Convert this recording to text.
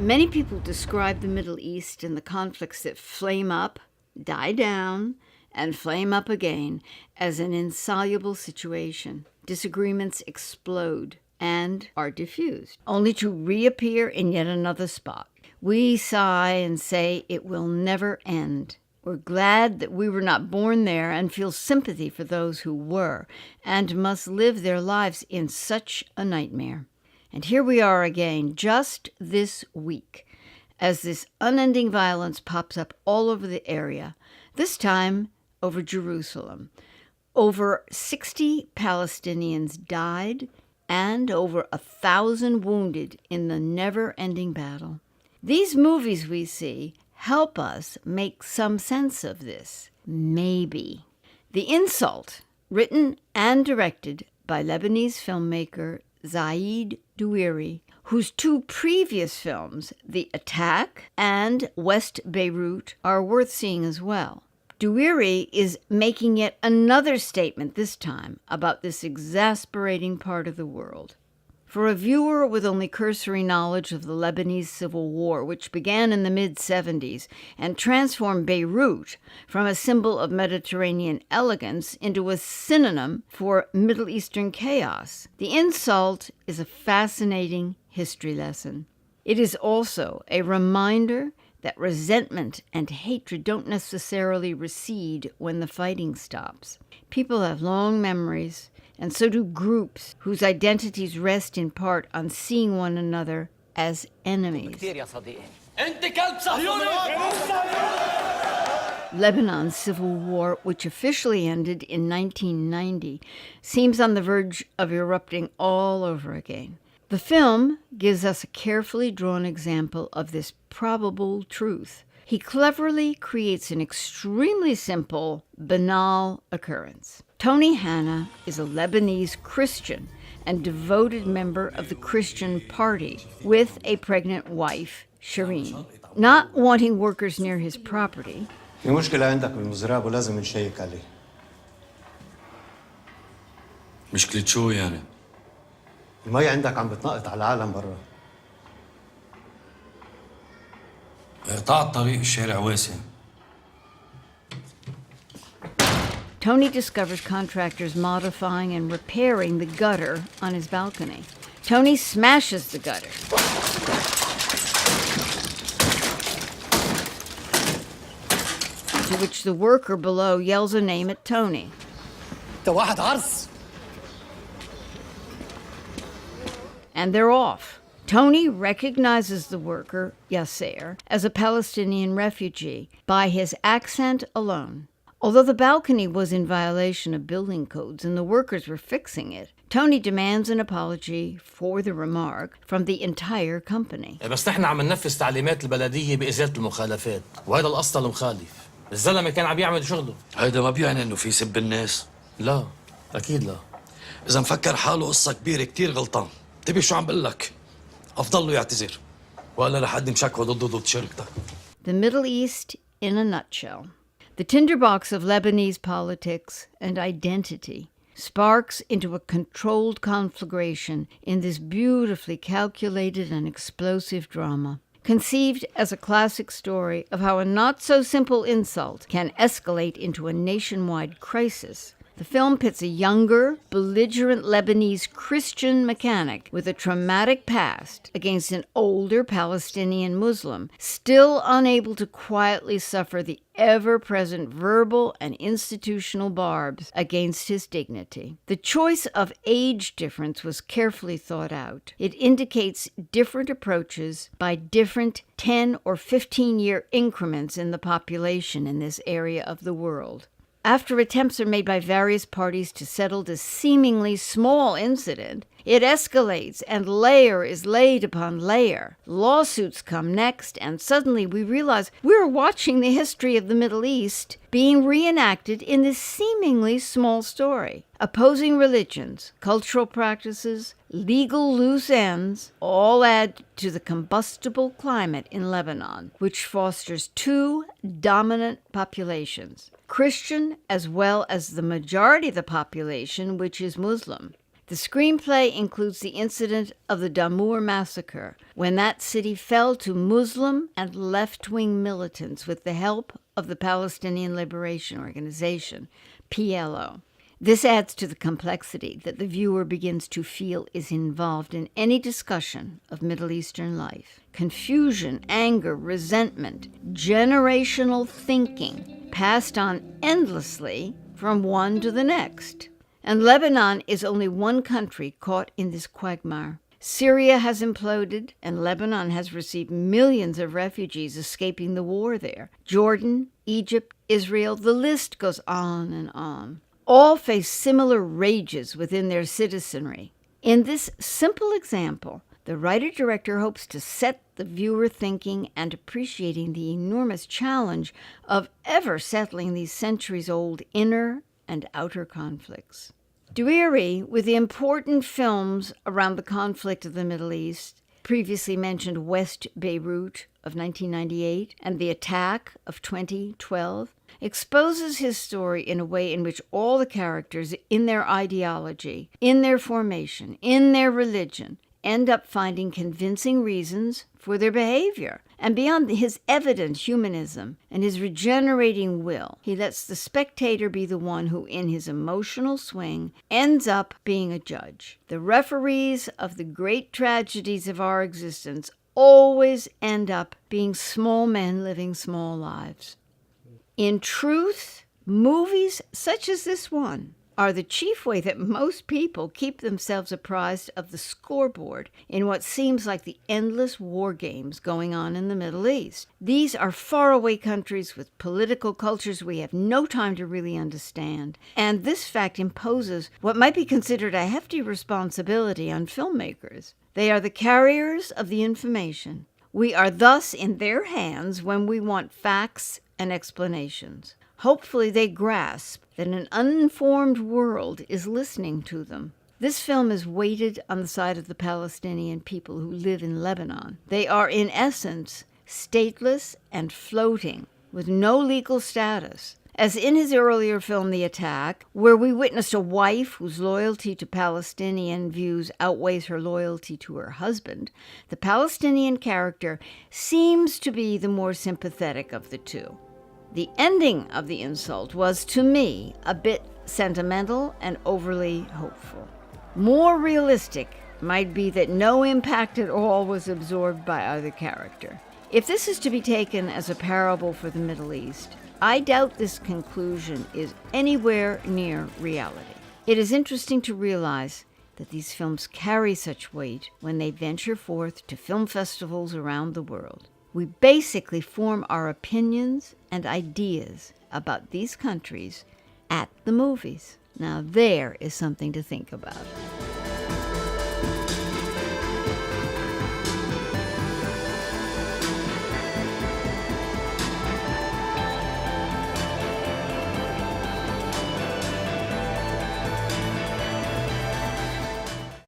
Many people describe the Middle East and the conflicts that flame up, die down, and flame up again as an insoluble situation. Disagreements explode and are diffused, only to reappear in yet another spot. We sigh and say it will never end. We're glad that we were not born there and feel sympathy for those who were and must live their lives in such a nightmare. And here we are again, just this week, as this unending violence pops up all over the area, this time over Jerusalem. Over 60 Palestinians died and over 1,000 wounded in the never-ending battle. These movies we see help us make some sense of this. Maybe. The Insult, written and directed by Lebanese filmmaker Zaid Douiri, whose two previous films, The Attack and West Beirut, are worth seeing as well. Douiri is making yet another statement this time about this exasperating part of the world. For a viewer with only cursory knowledge of the Lebanese Civil War, which began in the mid-70s and transformed Beirut from a symbol of Mediterranean elegance into a synonym for Middle Eastern chaos, The Insult is a fascinating history lesson. It is also a reminder that resentment and hatred don't necessarily recede when the fighting stops. People have long memories, and so do groups whose identities rest in part on seeing one another as enemies. Lebanon's civil war, which officially ended in 1990, seems on the verge of erupting all over again. The film gives us a carefully drawn example of this probable truth. He cleverly creates an extremely simple, banal occurrence. Tony Hanna is a Lebanese Christian and devoted member of the Christian Party with a pregnant wife, Shireen. Not wanting workers near his property, مشكلة عندك بالمزرعة ولازم نشيك عليه. مشكلة شو يعني؟ المي عندك عم بتنقط على العالم برا. اقطاع الطريق الشارع واسع. Tony discovers contractors modifying and repairing the gutter on his balcony. Tony smashes the gutter. To which the worker below yells a name at Tony. And they're off. Tony recognizes the worker, Yasser, as a Palestinian refugee by his accent alone. Although the balcony was in violation of building codes and the workers were fixing it, Tony demands an apology for the remark from the entire company. بس نحن عم ننفذ تعليمات البلدية بإزالة المخالفات، وهذا الأسطى المخالف. الزلمة كان عم يعمل شغله. هيدا ما بيعني إنه في سب الناس. لا، أكيد لا. إذا مفكر حاله قصة كبيرة كتير غلطان. تبي شو عم بقول لك؟ أفضل له يعتذر. ولا لحد مشكوى ضد شركتك. The Middle East in a nutshell. The tinderbox of Lebanese politics and identity sparks into a controlled conflagration in this beautifully calculated and explosive drama. Conceived as a classic story of how a not-so-simple insult can escalate into a nationwide crisis, the film pits a younger, belligerent Lebanese Christian mechanic with a traumatic past against an older Palestinian Muslim, still unable to quietly suffer the ever-present verbal and institutional barbs against his dignity. The choice of age difference was carefully thought out. It indicates different approaches by different 10 or 15-year increments in the population in this area of the world. After attempts are made by various parties to settle this seemingly small incident, it escalates and layer is laid upon layer. Lawsuits come next, and suddenly we realize we're watching the history of the Middle East being reenacted in this seemingly small story. Opposing religions, cultural practices, legal loose ends all add to the combustible climate in Lebanon, which fosters two dominant populations, Christian as well as the majority of the population, which is Muslim. The screenplay includes the incident of the Damour massacre, when that city fell to Muslim and left-wing militants with the help of the Palestinian Liberation Organization, PLO. This adds to the complexity that the viewer begins to feel is involved in any discussion of Middle Eastern life. Confusion, anger, resentment, generational thinking passed on endlessly from one to the next. And Lebanon is only one country caught in this quagmire. Syria has imploded, and Lebanon has received millions of refugees escaping the war there. Jordan, Egypt, Israel, the list goes on and on. All face similar rages within their citizenry. In this simple example, the writer-director hopes to set the viewer thinking and appreciating the enormous challenge of ever settling these centuries-old inner and outer conflicts. Doueiri, with the important films around the conflict of the Middle East, previously mentioned West Beirut of 1998 and The Attack of 2012, exposes his story in a way in which all the characters in their ideology, in their formation, in their religion, end up finding convincing reasons for their behavior. And beyond his evident humanism and his regenerating will, he lets the spectator be the one who, in his emotional swing, ends up being a judge. The referees of the great tragedies of our existence always end up being small men living small lives. In truth, movies such as this one are the chief way that most people keep themselves apprised of the scoreboard in what seems like the endless war games going on in the Middle East. These are faraway countries with political cultures we have no time to really understand, and this fact imposes what might be considered a hefty responsibility on filmmakers. They are the carriers of the information. We are thus in their hands when we want facts and explanations. Hopefully they grasp that an uninformed world is listening to them. This film is weighted on the side of the Palestinian people who live in Lebanon. They are, in essence, stateless and floating, with no legal status. As in his earlier film, The Attack, where we witnessed a wife whose loyalty to Palestinian views outweighs her loyalty to her husband, the Palestinian character seems to be the more sympathetic of the two. The ending of the insult was, to me, a bit sentimental and overly hopeful. More realistic might be that no impact at all was absorbed by either character. If this is to be taken as a parable for the Middle East, I doubt this conclusion is anywhere near reality. It is interesting to realize that these films carry such weight when they venture forth to film festivals around the world. We basically form our opinions and ideas about these countries at the movies. Now there is something to think about.